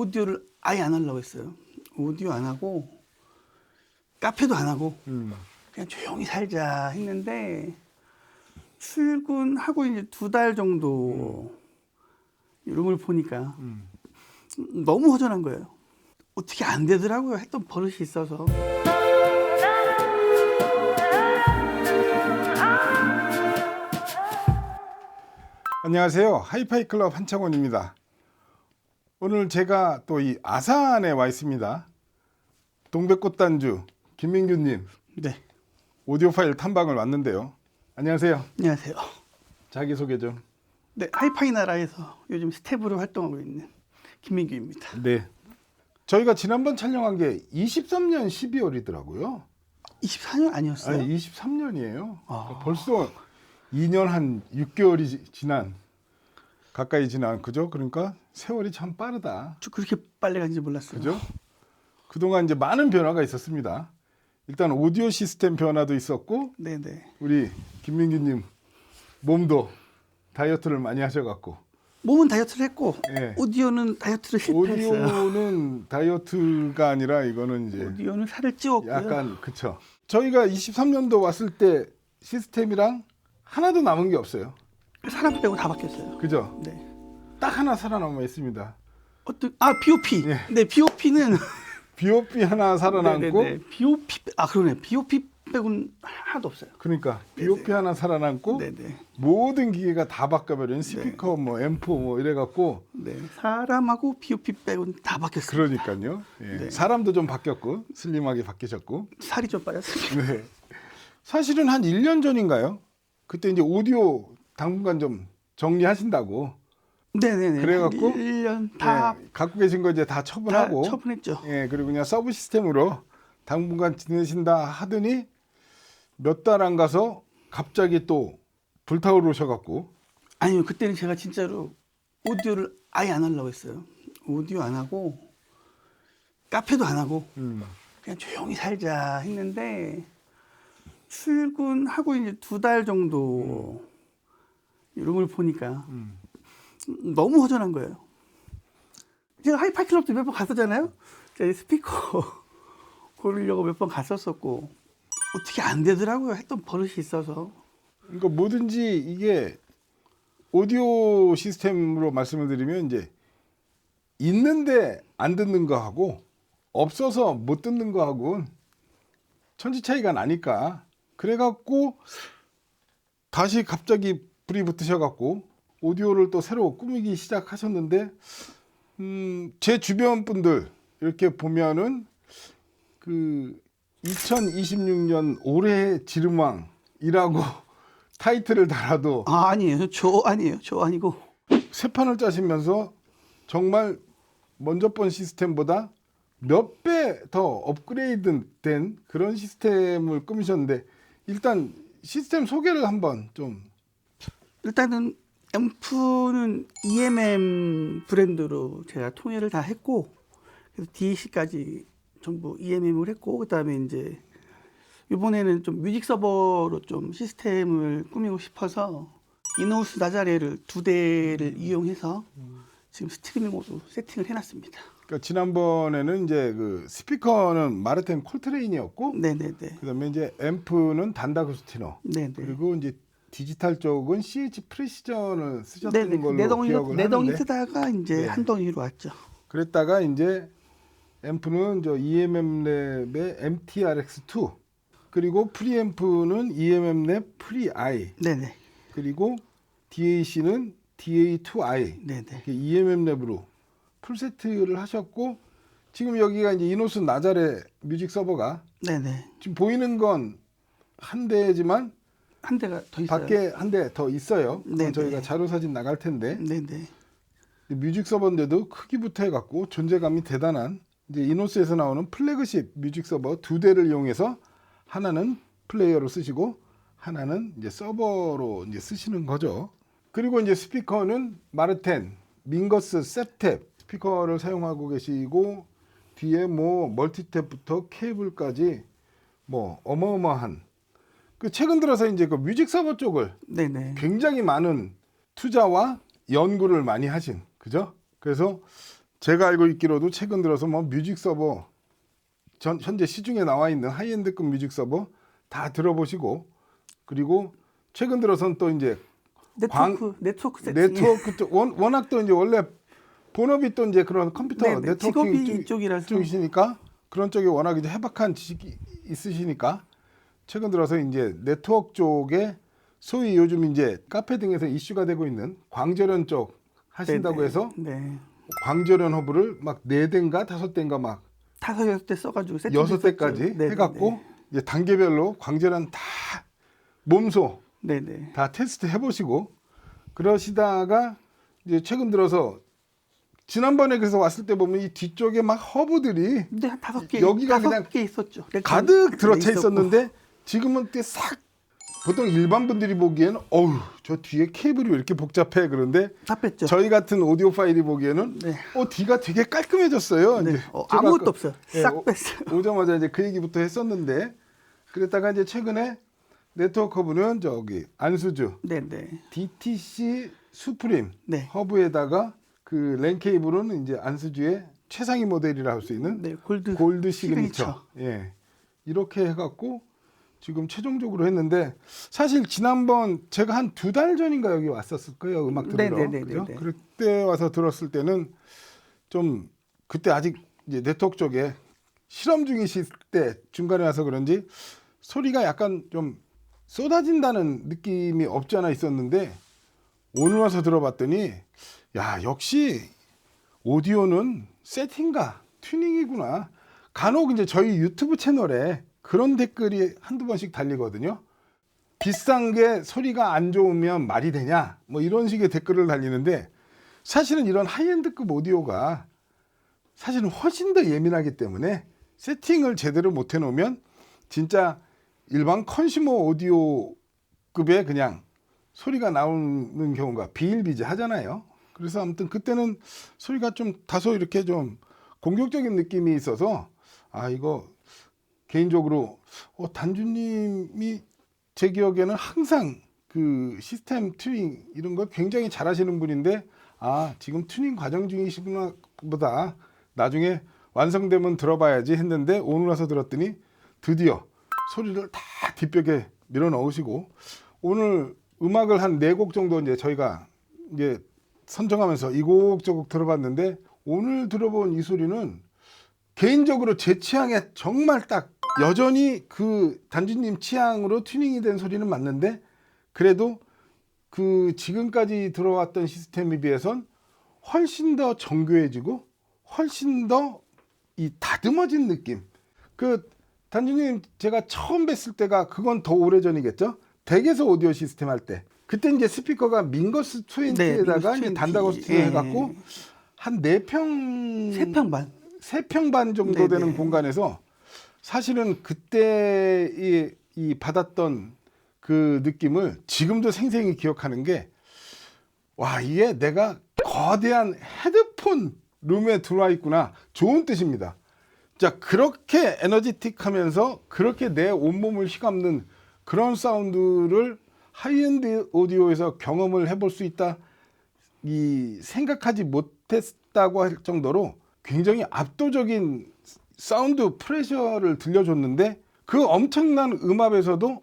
오디오를 아예 안 하려고 했어요. 오디오 안 하고 카페도 안 하고 그냥 조용히 살자 했는데 출근하고 이제 2달 정도 룸을 보니까 너무 허전한 거예요. 어떻게 안 되더라고요. 했던 버릇이 있어서. 안녕하세요. 하이파이 클럽 한창원입니다. 오늘 제가 또 이 아산에 와 있습니다. 동백꽃단주 김민규님 네. 오디오 파일 탐방을 왔는데요. 안녕하세요. 안녕하세요. 자기소개 좀. 네, 하이파이 나라에서 요즘 스텝으로 활동하고 있는 김민규입니다. 네. 저희가 지난번 촬영한 게 23년 12월이더라고요. 24년 아니었어요? 아니 23년이에요. 아. 벌써 2년 한 6개월이 지난 가까이 지난 그죠? 그러니까 세월이 참 빠르다. 저 그렇게 빨리 간지 몰랐어요. 그죠? 그동안 이제 많은 변화가 있었습니다. 일단 오디오 시스템 변화도 있었고 네네. 우리 김민규님 몸도 다이어트를 많이 하셔갖고 몸은 다이어트를 했고 예. 오디오는 다이어트를 실패했어요. 오디오는 다이어트가 아니라 이거는 이제 오디오는 살을 찌웠고요. 약간 그쵸. 저희가 23년도 왔을 때 시스템이랑 하나도 남은 게 없어요. 사람 빼고 다 바뀌었어요. 그죠? 네. 딱 하나 살아남아 있습니다. BOP. 예. 네, BOP는 BOP 하나 살아남고 BOP 그러네. BOP 빼고는 하나도 없어요. 그러니까 BOP 하나 살아남고 네네. 모든 기계가 다 바꿔버린 스피커 뭐 앰프 뭐 이래갖고 네. 사람하고 BOP 빼고는 다 바뀌었어요. 그러니까요. 예. 네. 사람도 좀 바뀌었고 슬림하게 바뀌셨고. 살이 좀 빠졌습니다. 네. 사실은 한 1년 전인가요? 그때 이제 오디오 당분간 좀 정리하신다고. 네네네. 그래갖고 1년 다, 예, 갖고 계신 거 이제 다 처분하고. 다 처분했죠. 예, 그리고 그냥 서브 시스템으로 당분간 지내신다 하더니 몇 달 안 가서 갑자기 또 불타오르셔갖고. 아니요, 그때는 제가 진짜로 오디오를 아예 안 하려고 했어요. 오디오 안 하고 카페도 안 하고 그냥 조용히 살자 했는데 출근하고 이제 2달 정도 룸을 보니까 너무 허전한 거예요. 제가 하이파이 클럽도 몇 번 갔었잖아요. 제가 스피커 고르려고 몇 번 갔었었고 어떻게 안 되더라고요. 했던 버릇이 있어서. 그러니까 뭐든지 이게 오디오 시스템으로 말씀을 드리면 이제 있는데 안 듣는 거하고 없어서 못 듣는 거하고는 천지 차이가 나니까 그래갖고 다시 갑자기 불이 붙으셔갖고 오디오를 또 새로 꾸미기 시작하셨는데 제 주변 분들 이렇게 보면은 그 2026년 올해 지름왕이라고 타이틀을 달아도 아니에요. 저 아니고. 새 판을 짜시면서 정말 먼저 본 시스템보다 몇 배 더 업그레이드 된 그런 시스템을 꾸미셨는데 일단 시스템 소개를 한번 좀. 일단은 앰프는 EMM 브랜드로 제가 통일을 다 했고 그래서 DAC까지 전부 EMM을 했고 그다음에 이제 이번에는 좀 뮤직 서버로 좀 시스템을 꾸미고 싶어서 이노우스 나자레를 2대를 이용해서 지금 스트리밍 모드 세팅을 해놨습니다. 그러니까 지난번에는 이제 그 스피커는 마르텐 콜트레인이었고 네네네. 그다음에 이제 앰프는 단다그스티너 네네. 그리고 이제 디지털 쪽은 CH 프리시전을 쓰셨던 네네. 걸로 기억을 네 덩이 하는데 쓰다가 이제 네. 한 덩이로 왔죠. 그랬다가 이제 앰프는 저 EMM랩의 MTRX2 그리고 프리앰프는 EMM랩 프리-I 네네. 그리고 DAC는 DA2i 네네. 이렇게 EMM랩으로 풀 세트를 하셨고 지금 여기가 이제 이노스 나자레 뮤직 서버가 네네. 지금 보이는 건 한 대지만 한 대가 더 있어요. 밖에 한 대 더 있어요. 네네. 저희가 자료 사진 나갈 텐데 네네. 뮤직 서버인데도 크기부터 해갖고 존재감이 대단한 이제 이노스에서 나오는 플래그십 뮤직 서버 2대를 이용해서 하나는 플레이어로 쓰시고 하나는 이제 서버로 이제 쓰시는 거죠. 그리고 이제 스피커는 마르텐 밍거스 셉탭 스피커를 사용하고 계시고 뒤에 뭐 멀티탭부터 케이블까지 뭐 어마어마한 그 최근 들어서 이제 그 뮤직 서버 쪽을 네네. 굉장히 많은 투자와 연구를 많이 하신 그죠? 그래서 제가 알고 있기로도 최근 들어서 뭐 뮤직 서버 현재 시중에 나와 있는 하이엔드급 뮤직 서버 다 들어보시고, 그리고 최근 들어서는 또 이제 네트워크 세팅. 네트워크 쪽 워낙 또 이제 원래 본업이 또 이제 그런 컴퓨터 네네, 네트워킹 직업이 이쪽이라서. 쪽이시니까 그런 쪽에 워낙 이제 해박한 지식이 있으시니까 최근 들어서 이제 네트워크 쪽에 소위 요즘 이제 카페 등에서 이슈가 되고 있는 광저련 쪽 하신다고 네네. 해서 네. 광저련 허브를 막 4대인가 5대인가 막 5-6대 써가지고 세팅 6대까지 해갖고 이제 단계별로 광저련 다 몸소 네네. 다 테스트 해보시고 그러시다가 이제 최근 들어서 지난번에 그래서 왔을 때 보면 이 뒤쪽에 막 허브들이 근데 한 5개, 여기가 5개 그냥 있었죠. 가득 들어차 있었고. 있었는데 지금은 또 싹 보통 일반 분들이 보기에는 어우 저 뒤에 케이블이 왜 이렇게 복잡해 그런데 다 뺐죠. 저희 같은 오디오 파일이 보기에는 네. 뒤가 되게 깔끔해졌어요. 네. 이제 제가 아무것도 없어요. 싹 뺐어요. 오자마자 이제 그 얘기부터 했었는데 그랬다가 이제 최근에 네트워크 허브는 저기 안수주 네네. DTC 수프림 네. 허브에다가 그 랜 케이블은 이제 안수주의 최상위 모델이라 할 수 있는 네. 골드 시그니처. 예. 이렇게 해갖고 지금 최종적으로 했는데 사실 지난번 제가 한 2달 전인가 여기 왔었을 거예요. 음악 들으러. 네네네네네. 그죠? 그때 와서 들었을 때는 좀 그때 아직 이제 네트워크 쪽에 실험 중이실 때 중간에 와서 그런지 소리가 약간 좀 쏟아진다는 느낌이 없지 않아 있었는데 오늘 와서 들어봤더니 야 역시 오디오는 세팅과 튜닝이구나. 간혹 이제 저희 유튜브 채널에 그런 댓글이 한두 번씩 달리거든요. 비싼 게 소리가 안 좋으면 말이 되냐 뭐 이런 식의 댓글을 달리는데 사실은 이런 하이엔드급 오디오가 사실은 훨씬 더 예민하기 때문에 세팅을 제대로 못 해놓으면 진짜 일반 컨슈머 오디오급의 그냥 소리가 나오는 경우가 비일비재하잖아요. 그래서 아무튼 그때는 소리가 좀 다소 이렇게 좀 공격적인 느낌이 있어서 아 이거 개인적으로 단주님이 제 기억에는 항상 그 시스템 튜닝 이런 걸 굉장히 잘하시는 분인데 아 지금 튜닝 과정 중이시구나 보다 나중에 완성되면 들어봐야지 했는데 오늘 와서 들었더니 드디어 소리를 다 뒷벽에 밀어 넣으시고 오늘 음악을 한 4곡 정도 이제 저희가 이제 선정하면서 이 곡 저 곡 들어봤는데 오늘 들어본 이 소리는 개인적으로 제 취향에 정말 딱 여전히 그 단주님 취향으로 튜닝이 된 소리는 맞는데 그래도 그 지금까지 들어왔던 시스템에 비해선 훨씬 더 정교해지고 훨씬 더 이 다듬어진 느낌. 그 단주님 제가 처음 뵀을 때가 그건 더 오래전이겠죠. 댁에서 오디오 시스템 할 때 그때 이제 스피커가 민거스 20에다가 이제 단다고스 해갖고 한 4평 3평 반 정도 네네. 되는 공간에서 사실은 그때 이 받았던 그 느낌을 지금도 생생히 기억하는 게 와 이게 내가 거대한 헤드폰 룸에 들어와 있구나 좋은 뜻입니다. 자 그렇게 에너지틱하면서 그렇게 내 온몸을 휘감는 그런 사운드를 하이엔드 오디오에서 경험을 해볼 수 있다 이 생각하지 못했다고 할 정도로 굉장히 압도적인 사운드 프레셔를 들려줬는데 그 엄청난 음압에서도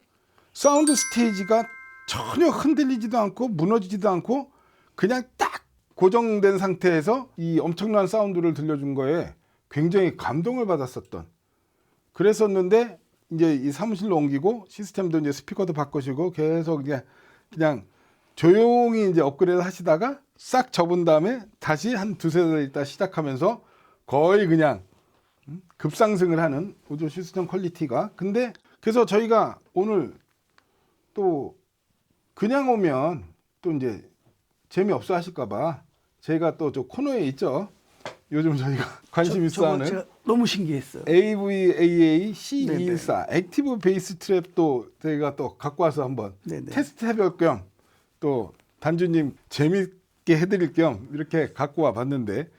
사운드 스테이지가 전혀 흔들리지도 않고 무너지지도 않고 그냥 딱 고정된 상태에서 이 엄청난 사운드를 들려준 거에 굉장히 감동을 받았었던 그랬었는데 이제 이 사무실로 옮기고 시스템도 이제 스피커도 바꾸시고 계속 그냥 조용히 이제 업그레이드 하시다가 싹 접은 다음에 다시 한 2-3달 있다 시작하면서 거의 그냥 급상승을 하는 오디오 시스템 퀄리티가 근데 그래서 저희가 오늘 또 그냥 오면 또 이제 재미없어 하실까봐 제가 또 저 코너에 있죠. 요즘 저희가 관심 있어하는 제가 너무 신기했어요. AVAA C214 액티브 베이스 트랩도 저희가 또 갖고 와서 한번 네네. 테스트 해볼 겸 또 단주님 재밌게 해드릴 겸 이렇게 갖고 와 봤는데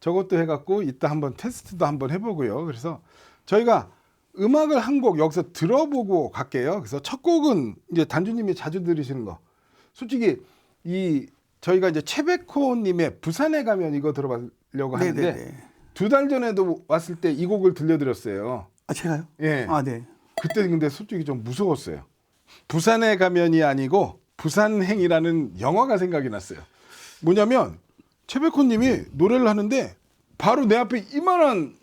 저것도 해갖고 이따 한번 테스트도 한번 해보고요. 그래서 저희가 음악을 한 곡 여기서 들어보고 갈게요. 그래서 첫 곡은 이제 단주님이 자주 들으시는 거. 솔직히 이 저희가 이제 최백호님의 부산에 가면 이거 들려드리려고 하는데 네네네. 2달 전에도 왔을 때 이 곡을 들려드렸어요. 아 제가요? 예. 아 네. 그때 근데 솔직히 좀 무서웠어요. 부산에 가면이 아니고 부산행이라는 영화가 생각이 났어요. 뭐냐면 최백호님이 노래를 하는데 바로 내 앞에 이만한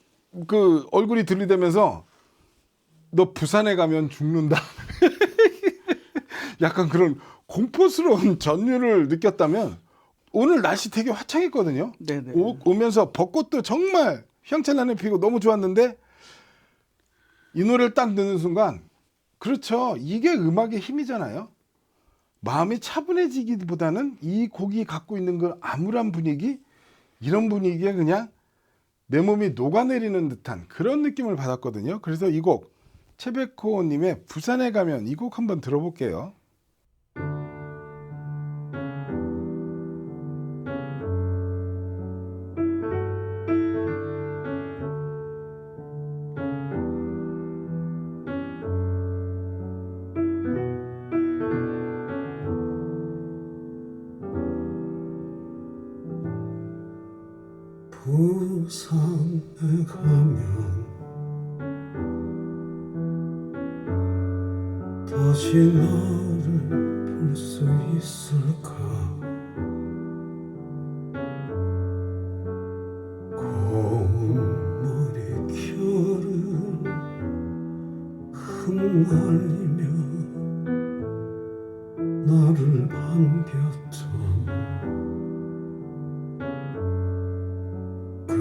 그 얼굴이 들이대면서 너 부산에 가면 죽는다. 약간 그런 공포스러운 전율을 느꼈다면 오늘 날씨 되게 화창했거든요. 네네. 오면서 벚꽃도 정말 휘황찬란히 피고 너무 좋았는데 이 노래를 딱 듣는 순간 그렇죠. 이게 음악의 힘이잖아요. 마음이 차분해지기보다는 이 곡이 갖고 있는 그 암울한 분위기 이런 분위기에 그냥 내 몸이 녹아내리는 듯한 그런 느낌을 받았거든요. 그래서 이 곡 최백호님의 부산에 가면 이 곡 한번 들어볼게요. 부산에 가면 다시 나를 볼 수 있을까? 고운 머리결을 흩날리며 나를 반겼던 그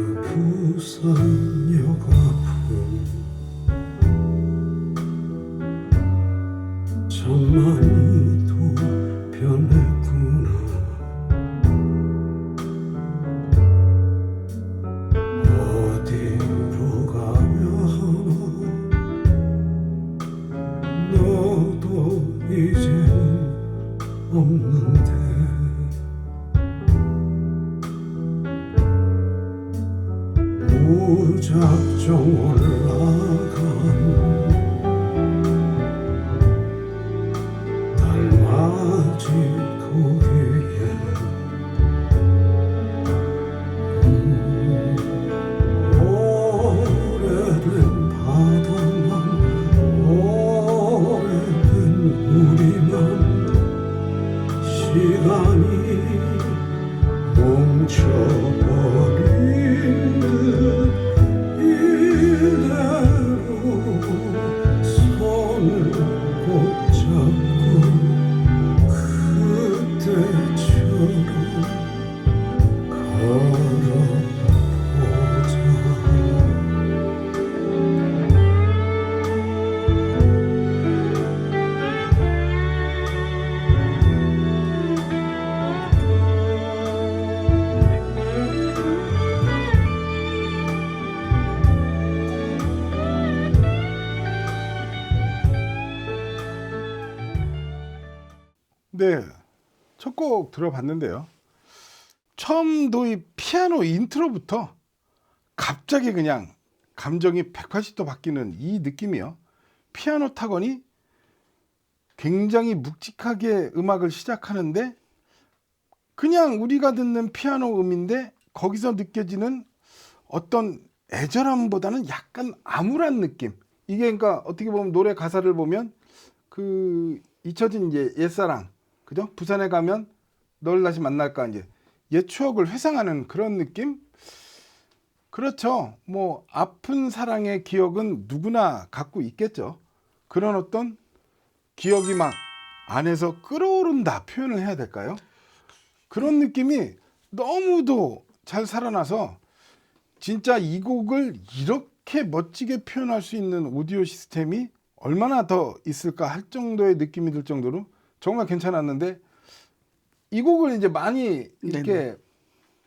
부산역 앞은 참 많이도 변했구나. 어디로 가면 너도 이제는 없는데 무작정 올라간 달맞이 고개에 오래된 바다만 오래된 우리만 시간이 멈춰버린 듯 이대로 손을 꼭 잡고 그때처럼 걸어보자. 네, 첫 곡 들어봤는데요. 처음 도입 피아노 인트로부터 갑자기 그냥 감정이 180도 바뀌는 이 느낌이요. 피아노 타건이 굉장히 묵직하게 음악을 시작하는데 그냥 우리가 듣는 피아노 음인데 거기서 느껴지는 어떤 애절함보다는 약간 암울한 느낌. 이게 그러니까 어떻게 보면 노래 가사를 보면 그 잊혀진 이제 옛사랑, 그죠? 부산에 가면 널 다시 만날까 이제 옛 추억을 회상하는 그런 느낌. 그렇죠. 뭐 아픈 사랑의 기억은 누구나 갖고 있겠죠. 그런 어떤 기억이 막 안에서 끌어오른다 표현을 해야 될까요? 그런 느낌이 너무도 잘 살아나서 진짜 이 곡을 이렇게 멋지게 표현할 수 있는 오디오 시스템이 얼마나 더 있을까 할 정도의 느낌이 들 정도로 정말 괜찮았는데 이 곡을 이제 많이 이렇게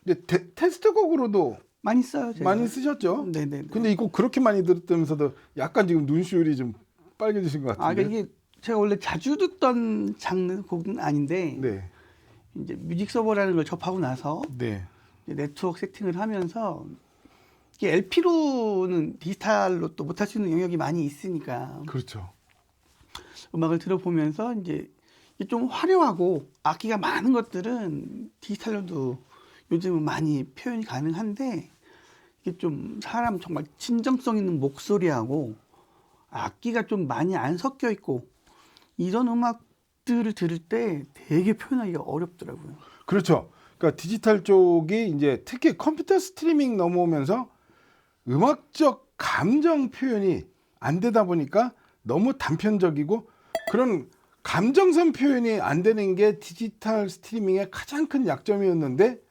이제 테스트 곡으로도 많이 써요. 제가. 많이 쓰셨죠? 네네. 근데 이 곡 그렇게 많이 들었다면서도 약간 지금 눈시울이 좀 빨개지신 것 아 같은데. 그러니까 이게 제가 원래 자주 듣던 장르 곡은 아닌데 네, 이제 뮤직 서버라는 걸 접하고 나서 네, 이제 네트워크 세팅을 하면서 이게 LP로는 디지털로 또 못할 수 있는 영역이 많이 있으니까 그렇죠. 음악을 들어보면서 이제 이게 좀 화려하고 악기가 많은 것들은 디지털로도 요즘은 많이 표현이 가능한데 이게 좀 사람 정말 진정성 있는 목소리하고 악기가 좀 많이 안 섞여 있고 이런 음악들을 들을 때 되게 표현하기가 어렵더라고요. 그렇죠. 그러니까 디지털 쪽이 이제 특히 컴퓨터 스트리밍 넘어오면서 음악적 감정 표현이 안 되다 보니까 너무 단편적이고 그런 감정선 표현이 안 되는 게 디지털 스트리밍의 가장 큰 약점이었는데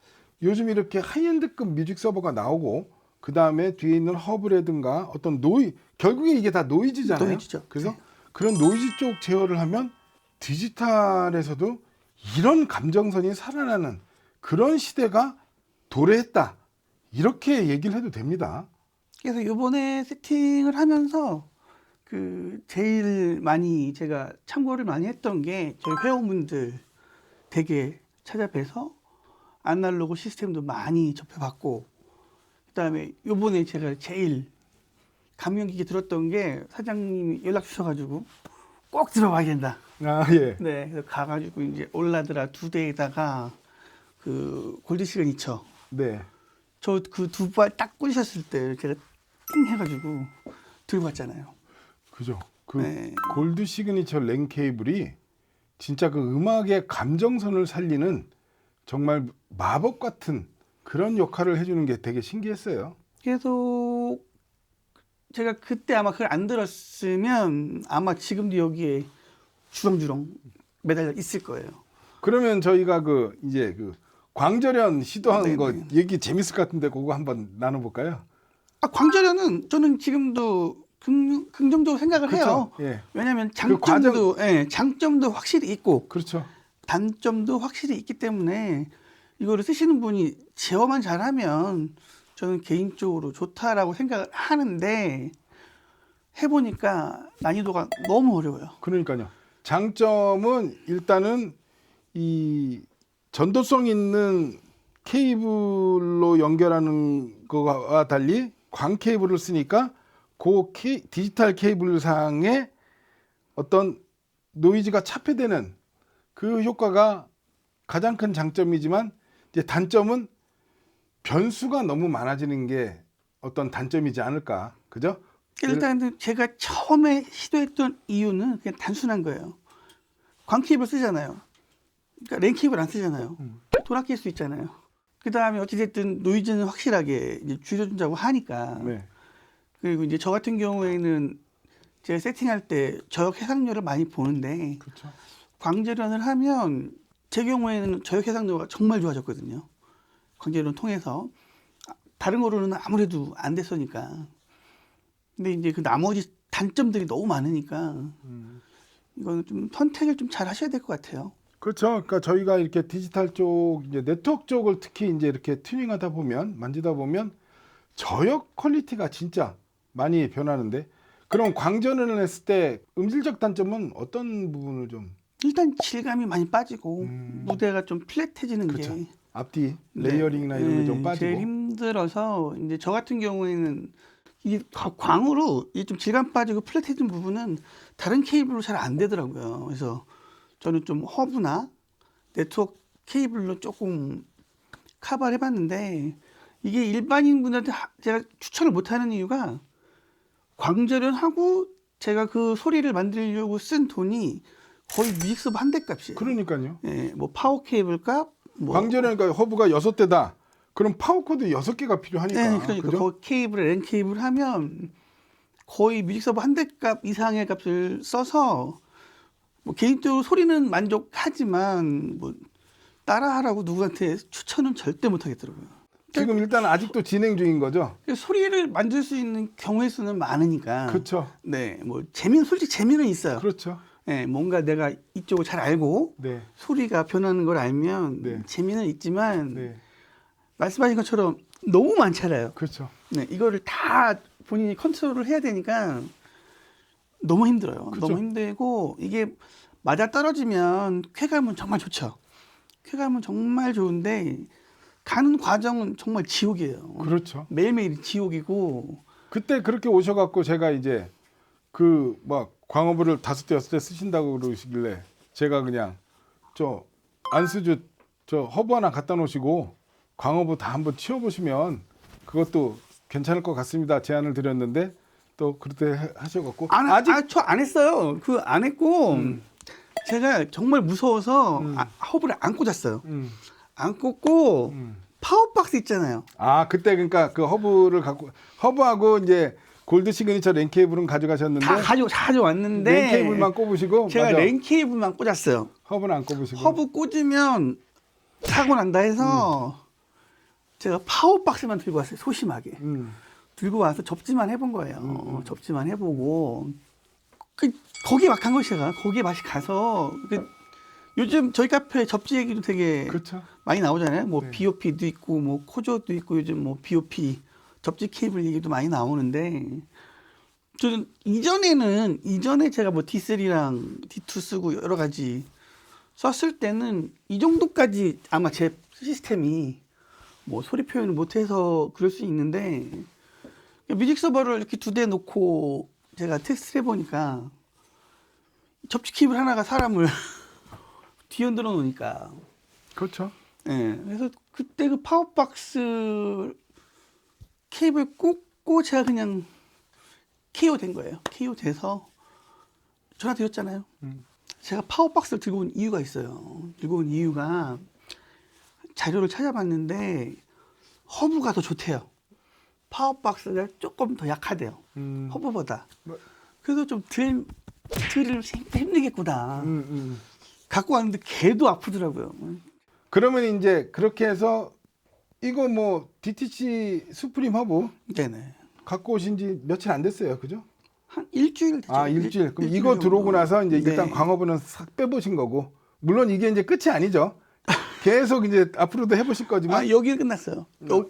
요즘 이렇게 하이엔드급 뮤직 서버가 나오고 그 다음에 뒤에 있는 허브라든가 어떤 결국에 이게 다 노이즈잖아요. 노이즈죠. 그래서 네. 그런 노이즈 쪽 제어를 하면 디지털에서도 이런 감정선이 살아나는 그런 시대가 도래했다. 이렇게 얘기를 해도 됩니다. 그래서 요번에 세팅을 하면서 그 제일 많이 제가 참고를 많이 했던 게 저희 회원분들 되게 찾아뵈서 아날로그 시스템도 많이 접해봤고 그다음에 요번에 제가 제일 감명 깊게 들었던 게 사장님이 연락 주셔가지고 꼭 들어봐야 된다. 아, 예. 네, 그래서 가가지고 이제 올라드라 2대에다가 그 골드 시그니처 네. 저 그 두 발 딱 꽂으셨을 때 제가 띵 해가지고 들고 갔잖아요. 그죠. 그 네. 골드 시그니처 랜 케이블이 진짜 그 음악의 감정선을 살리는 정말 마법 같은 그런 역할을 해주는 게 되게 신기했어요. 계속 제가 그때 아마 그걸 안 들었으면 아마 지금도 여기에 주렁주렁 매달려 있을 거예요. 그러면 저희가 그 이제 그 광절연 시도한 네네. 거 얘기 재밌을 것 같은데 그거 한번 나눠볼까요? 아, 광절연은 저는 지금도 긍정적으로 생각을 해요. 그렇죠. 예. 왜냐하면 그 과정- 장점도 장점도 확실히 있고 그렇죠. 단점도 확실히 있기 때문에 이거를 쓰시는 분이 제어만 잘하면 저는 개인적으로 좋다라고 생각을 하는데 해보니까 난이도가 너무 어려워요. 그러니까요. 장점은 일단은 이 전도성 있는 케이블로 연결하는 거와 달리 광 케이블을 쓰니까 디지털 케이블상에 어떤 노이즈가 차폐되는 그 효과가 가장 큰 장점이지만 이제 단점은 변수가 너무 많아지는 게 어떤 단점이지 않을까. 그죠? 일단 제가 처음에 시도했던 이유는 그냥 단순한 거예요. 광 케이블 쓰잖아요. 그러니까 랜 케이블 안 쓰잖아요. 돌아 낄 수 있잖아요. 그 다음에 어찌됐든 노이즈는 확실하게 이제 줄여준다고 하니까. 네. 그리고 이제 저 같은 경우에는 제가 세팅할 때 저역 해상도를 많이 보는데 그렇죠. 광재련을 하면 제 경우에는 저역 해상도가 정말 좋아졌거든요. 광재련 통해서 다른 거로는 아무래도 안 됐으니까. 근데 이제 그 나머지 단점들이 너무 많으니까 이거는 좀 선택을 좀 잘 하셔야 될 것 같아요. 그렇죠. 그러니까 저희가 이렇게 디지털 쪽, 이제 네트워크 쪽을 특히 이제 이렇게 튜닝하다 보면, 만지다 보면 저역 퀄리티가 진짜 많이 변하는데, 그럼 광전을 했을 때 음질적 단점은 어떤 부분을 좀? 일단 질감이 많이 빠지고 무대가 좀 플랫해지는 그렇죠. 게 앞뒤 레이어링이나 이런 게 좀 빠지고. 제일 힘들어서 이제 저 같은 경우에는 이 광으로 이 좀 질감 빠지고 플랫해진 부분은 다른 케이블로 잘 안 되더라고요. 그래서 저는 좀 허브나 네트워크 케이블로 조금 커버를 해봤는데 이게 일반인 분한테 제가 추천을 못하는 이유가 광절연하고 제가 그 소리를 만들려고 쓴 돈이 거의 뮤직서버 한 대 값이에요. 그러니까요. 예, 뭐 파워 케이블 값, 뭐 광전이니까 허브가 6대다. 그럼 파워 코드 6개가 필요하니까. 네, 그러니까 그죠? 거기 케이블, 랜 케이블 하면 거의 뮤직서버 한 대 값 이상의 값을 써서 뭐 개인적으로 소리는 만족하지만 뭐 따라하라고 누구한테 추천은 절대 못 하겠더라고요. 지금 일단 아직도 진행 중인 거죠? 소리를 만들 수 있는 경우의 수는 많으니까. 그렇죠. 네, 뭐 솔직히 재미는 있어요. 그렇죠. 네, 뭔가 내가 이쪽을 잘 알고 네. 소리가 변하는 걸 알면 네. 재미는 있지만 네. 말씀하신 것처럼 너무 많잖아요. 그렇죠. 네, 이거를 다 본인이 컨트롤을 해야 되니까 너무 힘들어요. 그렇죠. 너무 힘들고 이게 맞아 떨어지면 쾌감은 정말 좋죠. 쾌감은 정말 좋은데 가는 과정은 정말 지옥이에요. 그렇죠. 매일매일 지옥이고 그때 그렇게 오셔갖고 제가 이제 그 막 광어부를 5대 6대 쓰신다고 그러시길래 제가 그냥 저 안수주 저 허브 하나 갖다 놓으시고 광어부 다 한번 치워보시면 그것도 괜찮을 것 같습니다. 제안을 드렸는데 또 그렇게 하셔갖고 저 안 했어요. 그 안 했고 제가 정말 무서워서 허브를 안 꽂았어요. 안 꽂고 파워박스 있잖아요. 아 그때 그러니까 그 허브를 갖고 허브하고 이제 골드 시그니처 랜 케이블은 가져가셨는데 다 가져왔는데 랜 케이블만 꼽으시고 제가 맞아. 랜 케이블만 꽂았어요. 허브는 안 꼽으시고 허브 꽂으면 사고 난다 해서 제가 파워박스만 들고 왔어요. 소심하게 들고 와서 접지만 해본 거예요. 접지만 해보고 거기에 막 간 거예요. 제가 거기에 맛이 가서 요즘 저희 카페 접지 얘기도 되게 그렇죠. 많이 나오잖아요. 뭐 네. BOP도 있고 뭐 코조도 있고 요즘 뭐 BOP 접지 케이블 얘기도 많이 나오는데 저는 이전에 제가 뭐 D3랑 D2 쓰고 여러 가지 썼을 때는 이 정도까지 아마 제 시스템이 뭐 소리 표현을 못해서 그럴 수 있는데 뮤직 서버를 이렇게 2대 놓고 제가 테스트를 해보니까 접지 케이블 하나가 사람을 뒤흔들어 놓으니까 그렇죠. 예. 그래서 그때 그 파워박스 케이블 꽂고 제가 그냥 KO 된 거예요. KO 돼서 전화 드렸잖아요. 제가 파워박스를 들고 온 이유가 있어요. 들고 온 이유가 자료를 찾아봤는데 허브가 더 좋대요. 파워박스가 조금 더 약하대요. 허브보다. 그래서 좀 덜 힘들겠구나. 갖고 왔는데 걔도 아프더라고요. 그러면 이제 그렇게 해서 이거 뭐 DTC 수프림 허브 네네. 갖고 오신 지 며칠 안 됐어요. 그죠? 한 일주일 됐죠. 아, 일주일. 그럼 이거 정도. 들어오고 나서 이제 네. 일단 광어부는 싹 빼보신 거고. 물론 이게 이제 끝이 아니죠. 계속 이제 앞으로도 해보실 거지만. 여기는 끝났어요.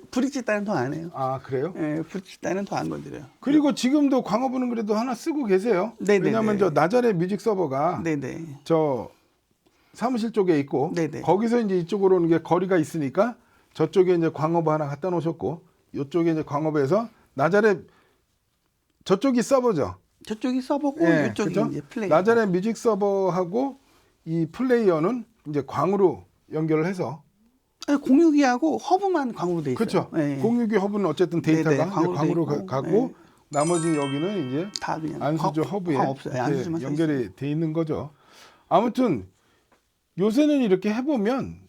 브릿지 따는 더 안 해요. 아, 그래요? 예, 브릿지 따는 더 안 건드려요. 그리고 지금도 광어부는 그래도 하나 쓰고 계세요. 네네네. 왜냐하면 저 나자렛 뮤직 서버가 네네. 저 사무실 쪽에 있고 네네. 거기서 이제 이쪽으로 오는 게 거리가 있으니까 저쪽에 이제 광어부 하나 갖다 놓으셨고 이쪽에 이제 광어부에서 나자렛 저쪽이 서버죠. 저쪽이 서버고 예, 이쪽이 그죠? 이제 플레이. 나자렛 뮤직 서버하고 이 플레이어는 이제 광으로 연결을 해서 공유기하고 허브만 광으로 돼 있어요. 그렇죠. 예. 공유기 허브는 어쨌든 데이터가 네네, 이제 광으로 광으로 돼 있고, 가고 예. 나머지 여기는 이제 다 그냥 안수조 허브에 광 없어요. 예, 이렇게 안수조만 써 연결이 있어요. 돼 있는 거죠. 아무튼 요새는 이렇게 해보면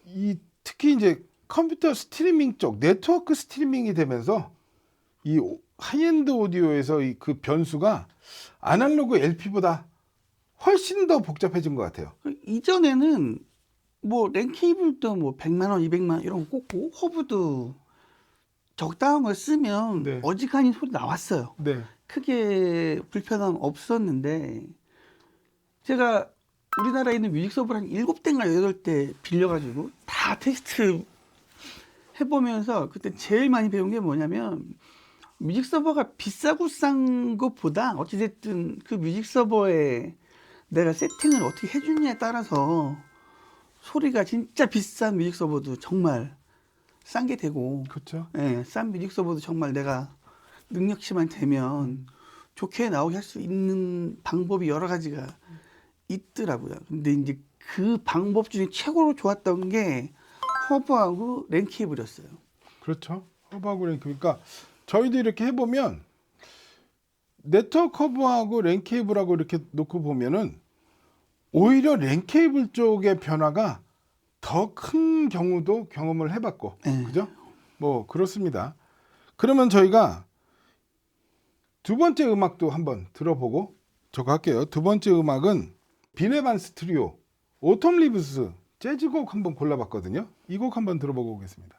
이 특히 이제 컴퓨터 스트리밍 쪽 네트워크 스트리밍이 되면서 이 하이엔드 오디오에서 그 변수가 아날로그 LP보다 훨씬 더 복잡해진 것 같아요. 이전에는 뭐 랜 케이블도 뭐 100만 원, 200만 원 이런 거 꽂고 허브도 적당한 걸 쓰면 네. 어지간히 소리 나왔어요. 네. 크게 불편함 없었는데 제가 우리나라에 있는 뮤직 서버를 한 7대인가 8대 빌려가지고 다 테스트 해보면서 그때 제일 많이 배운 게 뭐냐면 뮤직 서버가 비싸고 싼 것보다 어찌됐든 그 뮤직 서버에 내가 세팅을 어떻게 해주냐에 따라서 소리가 진짜 비싼 뮤직 서버도 정말 싼 게 되고 그렇죠. 예, 싼 뮤직 서버도 정말 내가 능력치만 되면 좋게 나오게 할 수 있는 방법이 여러 가지가 있더라고요. 근데 이제 그 방법 중에 최고로 좋았던 게 허브하고 랜 케이블이었어요. 그렇죠. 허브하고 랜 그러니까 저희도 이렇게 해보면 네트워크 허브하고 랜 케이블하고 이렇게 놓고 보면은 오히려 랜 케이블 쪽의 변화가 더 큰 경우도 경험을 해봤고, 네. 그죠? 뭐 그렇습니다. 그러면 저희가 두 번째 음악도 한번 들어보고 저거 할게요. 두 번째 음악은 빈에반스 트리오 오텀 리브스 재즈곡 한번 골라봤거든요. 이 곡 한번 들어보고 오겠습니다.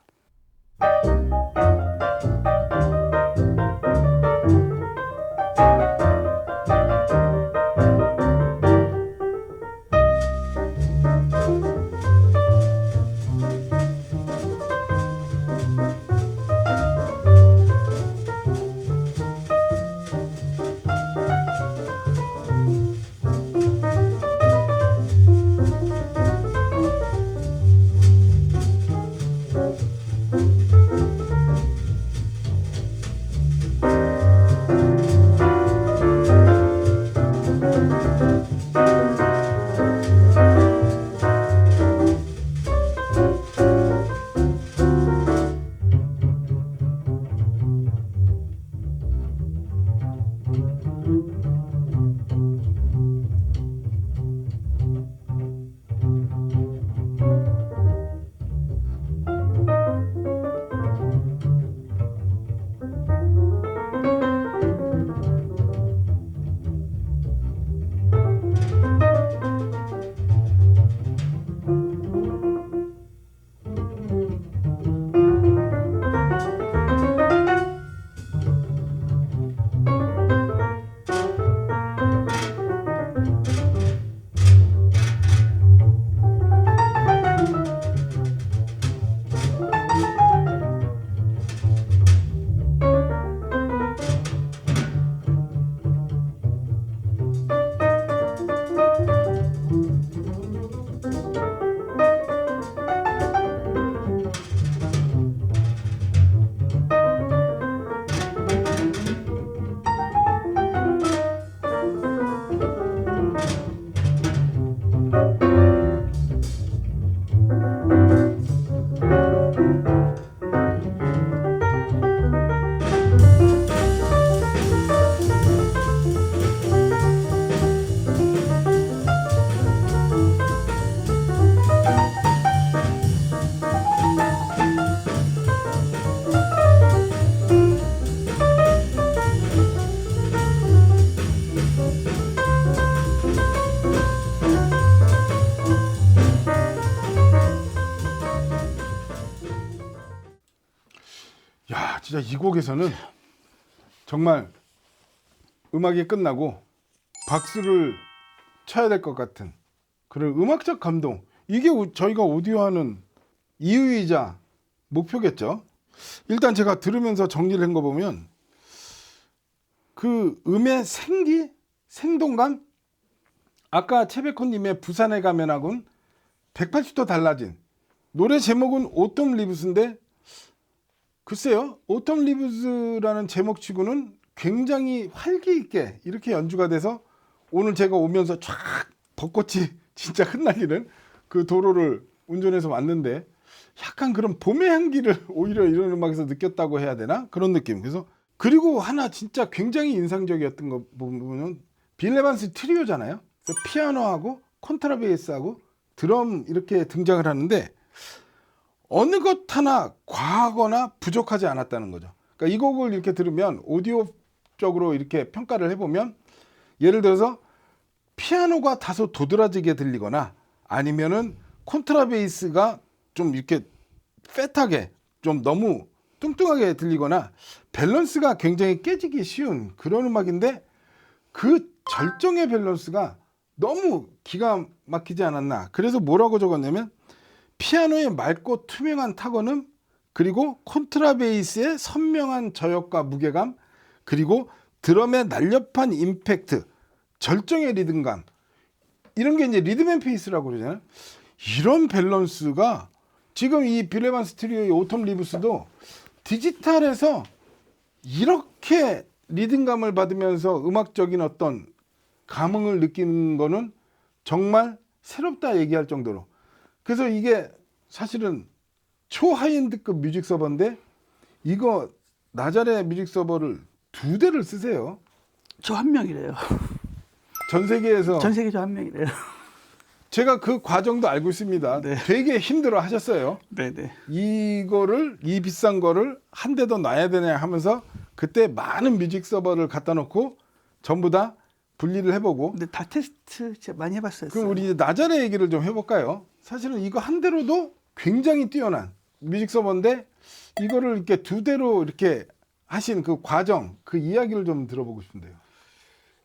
진짜 이 곡에서는 정말 음악이 끝나고 박수를 쳐야 될 것 같은 그런 음악적 감동. 이게 저희가 오디오 하는 이유이자 목표겠죠. 일단 제가 들으면서 정리를 한 거 보면 그 음의 생기, 생동감, 아까 채베코님의 부산에 가면하고는 180도 달라진 노래 제목은 오톰 리브스인데 글쎄요, 오톰 리브스라는 제목치고는 굉장히 활기 있게 이렇게 연주가 돼서 오늘 제가 오면서 쫙 벚꽃이 진짜 흩날리는 그 도로를 운전해서 왔는데 약간 그런 봄의 향기를 오히려 이런 음악에서 느꼈다고 해야 되나? 그런 느낌. 그래서 그리고 하나 진짜 굉장히 인상적이었던 거 보면 빌 에반스 트리오잖아요. 그래서 피아노하고 콘트라베이스하고 드럼 이렇게 등장을 하는데 어느 것 하나 과하거나 부족하지 않았다는 거죠. 그러니까 이 곡을 이렇게 들으면 오디오적으로 이렇게 평가를 해보면 예를 들어서 피아노가 다소 도드라지게 들리거나 아니면은 콘트라베이스가 좀 이렇게 팻하게 좀 너무 뚱뚱하게 들리거나 밸런스가 굉장히 깨지기 쉬운 그런 음악인데 그 절정의 밸런스가 너무 기가 막히지 않았나. 그래서 뭐라고 적었냐면 피아노의 맑고 투명한 타건음 그리고 콘트라베이스의 선명한 저역과 무게감 그리고 드럼의 날렵한 임팩트 절정의 리듬감 이런 게 이제 리듬 앤 페이스라고 그러잖아요. 이런 밸런스가 지금 이 빌 에반스 트리오의 오톰 리브스도 디지털에서 이렇게 리듬감을 받으면서 음악적인 어떤 감흥을 느끼는 거는 정말 새롭다 얘기할 정도로. 그래서 이게 사실은 초하이엔드급 뮤직 서버인데 이거 나자레 뮤직 서버를 2대를 쓰세요. 저 한 명이래요. 전 세계에서 전 세계 저 한 명이래요. 제가 그 과정도 알고 있습니다. 네. 되게 힘들어 하셨어요. 네네. 이거를 이 비싼 거를 한 대 더 놔야 되냐 하면서 그때 많은 뮤직 서버를 갖다 놓고 전부 다 분리를 해보고. 근데 다 테스트 제가 많이 해봤어요. 그럼 우리 이제 나자레 얘기를 좀 해볼까요? 사실은 이거 한 대로도 굉장히 뛰어난 뮤직 서버인데 이거를 이렇게 2대로 이렇게 하신 그 과정, 그 이야기를 좀 들어보고 싶은데요.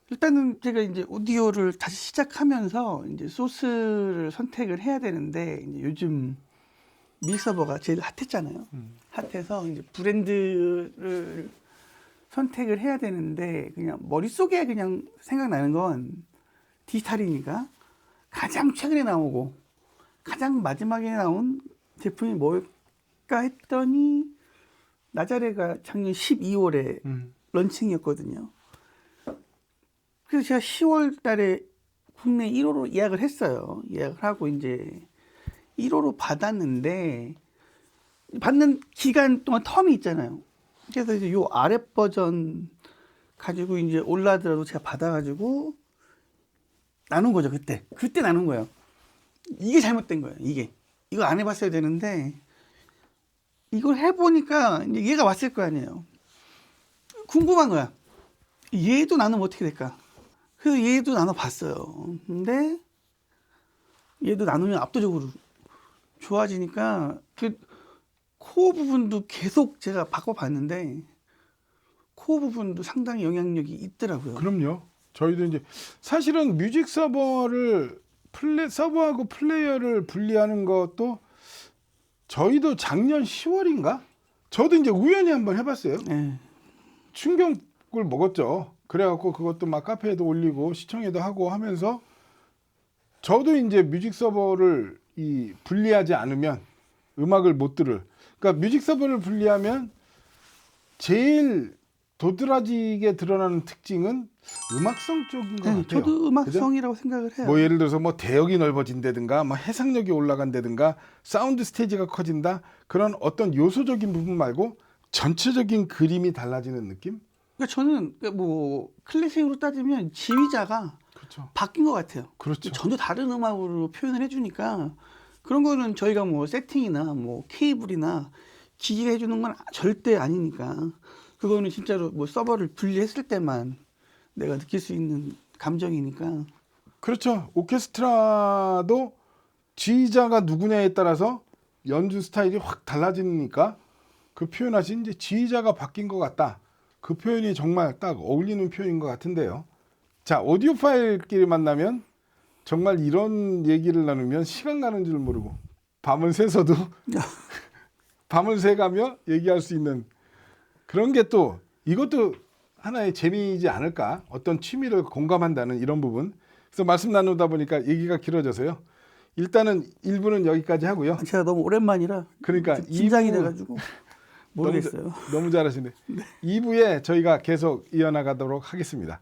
일단은 제가 이제 오디오를 다시 시작하면서 이제 소스를 선택을 해야 되는데 이제 요즘 믹 서버가 제일 핫했잖아요. 핫해서 이제 브랜드를 선택을 해야 되는데 그냥 머릿속에 그냥 생각나는 건 디지털이니까 가장 최근에 나오고 가장 마지막에 나온 제품이 뭘까 했더니 나자레가 작년 12월에 런칭이었거든요. 그래서 제가 10월 달에 국내 1호로 예약을 했어요. 예약을 하고 이제 1호로 받았는데 받는 기간 동안 텀이 있잖아요. 그래서 이제 요 아래 버전 가지고 이제 올라더라도 제가 받아가지고 나눈 거죠. 그때 나눈 거예요. 이게 잘못된 거예요. 이거 안 해봤어야 되는데 이걸 해보니까 이제 얘가 왔을 거 아니에요. 궁금한 거야. 얘도 나누면 어떻게 될까? 그래서 얘도 나눠봤어요. 근데 얘도 나누면 압도적으로 좋아지니까 그 코어 부분도 계속 제가 바꿔봤는데 코어 부분도 상당히 영향력이 있더라고요. 그럼요. 저희도 이제 사실은 뮤직 서버를 서버하고 플레이어를 분리하는 것도 저희도 작년 10월인가? 저도 이제 우연히 한번 해봤어요. 네. 충격을 먹었죠. 그래갖고 그것도 막 카페에도 올리고 시청에도 하고 하면서 저도 이제 뮤직 서버를 분리하지 않으면 음악을 못 들을. 그러니까 뮤직 서버를 분리하면 제일 도드라지게 드러나는 특징은 음악성 쪽인 것 같아요. 저도 음악성이라고 생각을 해요. 뭐 예를 들어서 뭐 대역이 넓어진다든가 뭐 해상력이 올라간다든가 사운드 스테이지가 커진다 그런 어떤 요소적인 부분 말고 전체적인 그림이 달라지는 느낌? 그러니까 저는 뭐 클래식으로 따지면 지휘자가 그렇죠. 바뀐 것 같아요. 그렇죠. 전혀 다른 음악으로 표현을 해주니까 그런 거는 저희가 뭐 세팅이나 뭐 케이블이나 기기가 해주는 건 절대 아니니까 그거는 진짜로 뭐 서버를 분리했을 때만 내가 느낄 수 있는 감정이니까. 그렇죠. 오케스트라도 지휘자가 누구냐에 따라서 연주 스타일이 확 달라지니까 그 표현하신 이제 지휘자가 바뀐 것 같다. 그 표현이 정말 딱 어울리는 표현인 것 같은데요. 자, 오디오 파일끼리 만나면 정말 이런 얘기를 나누면 시간 가는 줄 모르고 밤을 새서도 밤을 새가며 얘기할 수 있는 그런 게 또 이것도 하나의 재미이지 않을까. 어떤 취미를 공감한다는 이런 부분. 그래서 말씀 나누다 보니까 얘기가 길어져서요. 일단은 1부는 여기까지 하고요. 제가 너무 오랜만이라 그러니까 좀 긴장이 2부 돼가지고 모르겠어요. 너무 잘하시네. 2부에 저희가 계속 이어나가도록 하겠습니다.